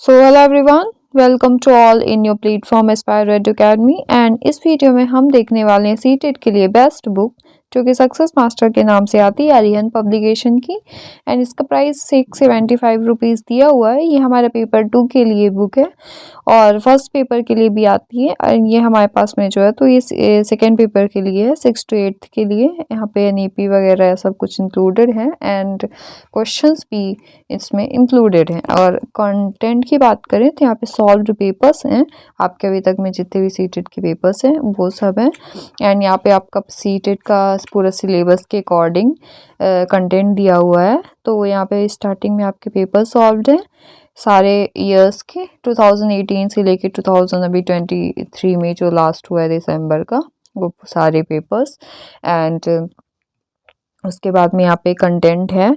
So hello everyone, welcome to all in your platform aspire edu academy. And इस video में हम देखने वाले हैं सीटेट के लिए बेस्ट बुक जो कि सक्सेस मास्टर के नाम से आती है आर्यन पब्लिकेशन की। एंड इसका प्राइस 675 रुपीज़ दिया हुआ है। ये हमारे पेपर 2 के लिए बुक है और फर्स्ट पेपर के लिए भी आती है। और ये हमारे पास में जो है तो ये सेकेंड पेपर के लिए है, 6 to 8 के लिए। यहाँ पे एनईपी वगैरह सब कुछ इंक्लूडेड है एंड क्वेश्चंस भी इसमें इंक्लूडेड हैं। और कंटेंट की बात करें तो यहाँ पे सॉल्व्ड पेपर्स हैं, आपके अभी तक में जितने भी सीटेट के पेपर्स हैं वो सब हैं। एंड यहाँ पे आपका सीटेट का पूरा सिलेबस के अकॉर्डिंग कंटेंट दिया हुआ है। तो यहाँ पे स्टार्टिंग में आपके पेपर सॉल्व्ड हैं सारे ईयर्स के, 2018 से लेके 2023 में जो लास्ट हुआ है दिसंबर का, वो सारे पेपर्स। एंड उसके बाद में यहाँ पे कंटेंट है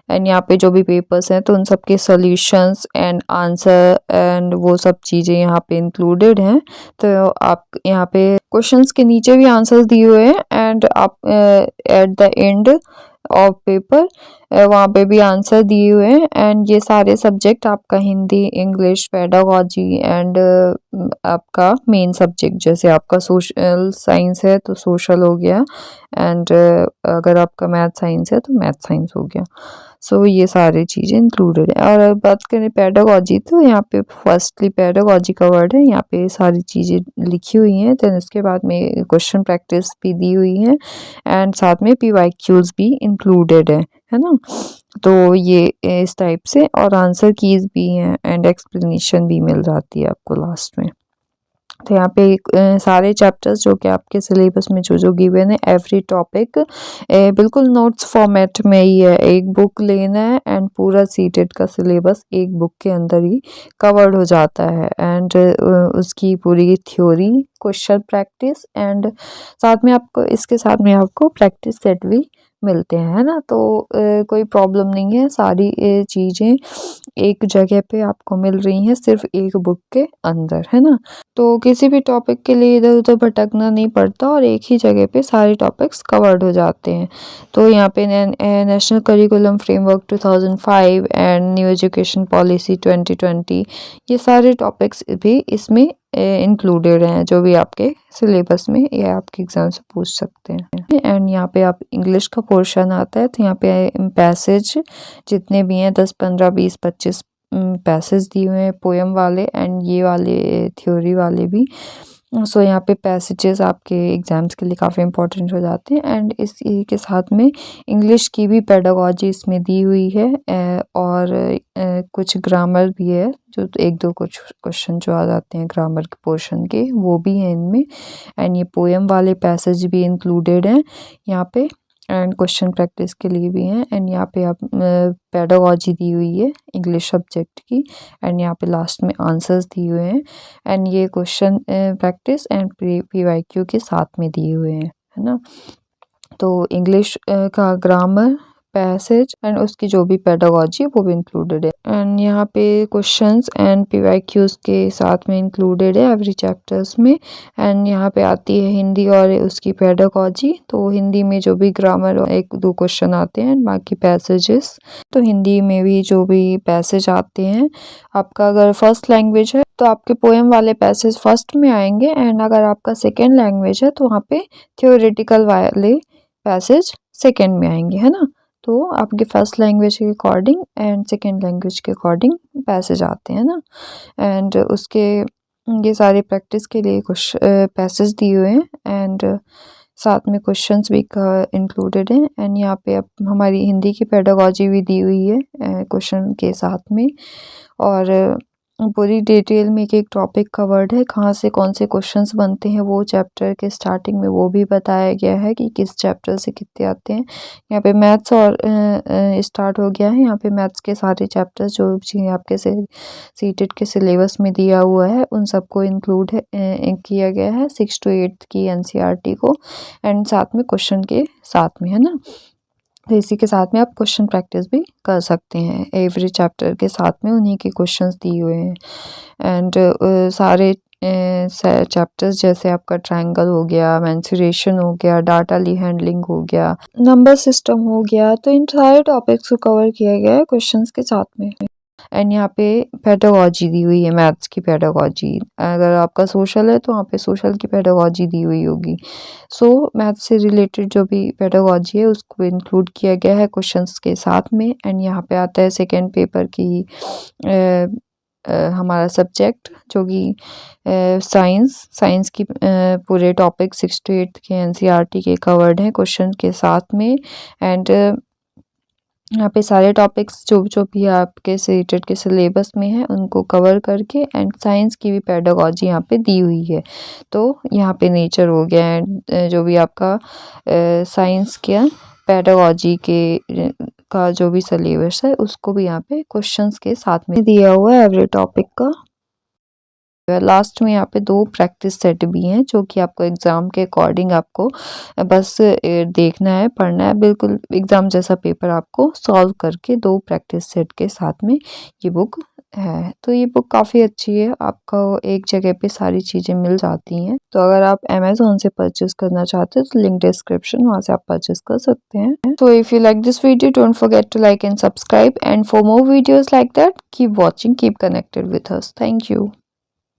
एंड यहाँ पे जो भी पेपर्स हैं तो उन सब के सॉल्यूशंस एंड आंसर एंड वो सब चीज़ें यहाँ पे इंक्लूडेड हैं। तो आप यहाँ पे क्वेश्चंस के नीचे भी आंसर्स दिए हुए हैं एंड आप at the end of paper वहाँ पे भी आंसर दिए हुए हैं। एंड ये सारे सब्जेक्ट आपका हिंदी, इंग्लिश, पेडागोजी एंड आपका मेन सब्जेक्ट जैसे आपका सोशल साइंस है तो सोशल हो गया एंड अगर आपका मैथ साइंस है तो मैथ साइंस हो गया। सो ये सारी चीज़ें इंक्लूडेड है। और बात करें पेडागोजी तो यहाँ पे फर्स्टली पेडागोजी का वर्ड है, यहाँ पे सारी चीज़ें लिखी हुई हैं। देन इसके बाद में क्वेश्चन प्रैक्टिस भी दी हुई है एंड साथ में पीवाईक्यूज भी इंक्लूडेड है ना। तो ये इस टाइप से और आंसर कीज भी हैं एंड एक्सप्लेनेशन भी मिल जाती है आपको लास्ट में। तो यहाँ पे सारे चैप्टर्स जो कि आपके सिलेबस में जो गिवन है एवरी टॉपिक बिल्कुल नोट्स फॉर्मेट में ही है। एक बुक लेना है एंड पूरा सीटेट का सिलेबस एक बुक के अंदर ही कवर्ड हो जाता है। एंड उसकी पूरी थ्योरी, क्वेश्चन प्रैक्टिस एंड साथ में आपको इसके साथ में आपको प्रैक्टिस सेट भी मिलते हैं, है ना। तो कोई प्रॉब्लम नहीं है, सारी चीज़ें एक जगह पे आपको मिल रही हैं सिर्फ एक बुक के अंदर, है ना। तो किसी भी टॉपिक के लिए इधर उधर भटकना नहीं पड़ता और एक ही जगह पे सारे टॉपिक्स कवर्ड हो जाते हैं। तो यहाँ पे national curriculum framework 2005 and new education policy 2020 ये सारे टॉपिक्स भी इसमें इंक्लूडेड हैं जो भी आपके सिलेबस में या आपके एग्जाम से पूछ सकते हैं। एंड यहाँ पे आप इंग्लिश का पोर्शन आता है तो यहाँ पे पैसेज जितने भी हैं 10, 15, 20, 25 पैसेज दिए हुए हैं पोएम वाले एंड ये वाले थ्योरी वाले भी। सो यहाँ पे पैसेजेस आपके एग्जाम्स के लिए काफ़ी इंपॉर्टेंट हो जाते हैं। एंड इसी के साथ में इंग्लिश की भी पेडागोजी इसमें दी हुई है और कुछ ग्रामर भी है, जो एक दो कुछ क्वेश्चन जो आ जाते हैं ग्रामर के पोर्शन के वो भी हैं इनमें। एंड ये पोएम वाले पैसेज भी इंक्लूडेड हैं यहाँ पे एंड क्वेश्चन प्रैक्टिस के लिए भी हैं। एंड यहाँ पे आप पेडागोजी दी हुई है इंग्लिश सब्जेक्ट की एंड यहाँ पे लास्ट में आंसर्स दिए हुए हैं एंड ये क्वेश्चन प्रैक्टिस एंड पीवाईक्यू के साथ में दिए हुए हैं, है ना। तो इंग्लिश का ग्रामर, पैसेज एंड उसकी जो भी पेडागोजी वो भी इंक्लूडेड है। एंड यहाँ पे क्वेश्चंस एंड पीवाईक्यूज के साथ में इंक्लूडेड है एवरी चैप्टर्स में। एंड यहाँ पे आती है हिंदी और उसकी पेडागोजी। तो हिंदी में जो भी ग्रामर एक दो क्वेश्चन आते हैं बाकी पैसेजेस। तो हिंदी में भी जो भी पैसेज आते हैं, आपका अगर फर्स्ट लैंग्वेज है तो आपके पोएम वाले पैसेज फर्स्ट में आएंगे एंड अगर आपका सेकेंड लैंग्वेज है तो वहाँ पे थ्योरेटिकल वाले पैसेज सेकेंड में आएंगे, है ना। तो आपके फर्स्ट लैंग्वेज के अकॉर्डिंग एंड सेकेंड लैंग्वेज के अकॉर्डिंग पैसेज आते हैं ना। एंड उसके ये सारे प्रैक्टिस के लिए कुछ पैसेज दिए हुए हैं एंड साथ में क्वेश्चंस भी इंक्लूडेड हैं। एंड यहाँ पे अब हमारी हिंदी की पेडागोजी भी दी हुई है क्वेश्चन के साथ में और पूरी डिटेल में एक एक टॉपिक कवर्ड है, कहाँ से कौन से क्वेश्चंस बनते हैं वो चैप्टर के स्टार्टिंग में वो भी बताया गया है कि किस चैप्टर से कितने आते हैं। यहाँ पे मैथ्स और स्टार्ट हो गया है। यहाँ पे मैथ्स के सारे चैप्टर्स जो भी आपके सीटेट के सिलेबस में दिया हुआ है उन सबको इंक्लूड किया गया है 6 to 8 की एनसीईआरटी को एंड साथ में क्वेश्चन के साथ में, है ना। तो इसी के साथ में आप क्वेश्चन प्रैक्टिस भी कर सकते हैं एवरी चैप्टर के साथ में उन्हीं के क्वेश्चंस दिए हुए हैं। एंड सारे चैप्टर्स जैसे आपका ट्रायंगल हो गया, मेंसुरेशन हो गया, डाटा ली हैंडलिंग हो गया, नंबर सिस्टम हो गया, तो इन सारे टॉपिक्स को कवर किया गया है क्वेश्चंस के साथ में। एंड यहाँ पे पेडागोजी दी हुई है, मैथ्स की पेडागोजी। अगर आपका सोशल है तो वहाँ पे सोशल की पेडागोजी दी हुई होगी। सो मैथ्स से रिलेटेड जो भी पेडागोजी है उसको इंक्लूड किया गया है क्वेश्चंस के साथ में। एंड यहाँ पे आता है सेकेंड पेपर की हमारा सब्जेक्ट जो कि साइंस की पूरे टॉपिक 6 to 8 के एनसीईआरटी के कवर्ड हैं क्वेश्चन के साथ में। एंड यहाँ पे सारे टॉपिक्स जो जो भी आपके रिलेटेड के सिलेबस में है उनको कवर करके एंड साइंस की भी पेडागोजी यहाँ पे दी हुई है। तो यहाँ पे नेचर हो गया एंड जो भी आपका साइंस के पेडागोजी के का जो भी सिलेबस है उसको भी यहाँ पे क्वेश्चंस के साथ में दिया हुआ है एवरी टॉपिक का। लास्ट में यहाँ पे 2 प्रैक्टिस सेट भी हैं जो कि आपको एग्ज़ाम के अकॉर्डिंग आपको बस देखना है, पढ़ना है, बिल्कुल एग्ज़ाम जैसा पेपर आपको सॉल्व करके 2 प्रैक्टिस सेट के साथ में ये बुक है। तो ये बुक काफ़ी अच्छी है, आपको एक जगह पे सारी चीज़ें मिल जाती हैं। तो अगर आप अमेज़न से परचेज़ करना चाहते हो तो लिंक डिस्क्रिप्शन, वहाँ से आप परचेज़ कर सकते हैं। So if you like this video, don't forget to like and subscribe, and for more videos like that, keep watching, keep connected with us. Thank you.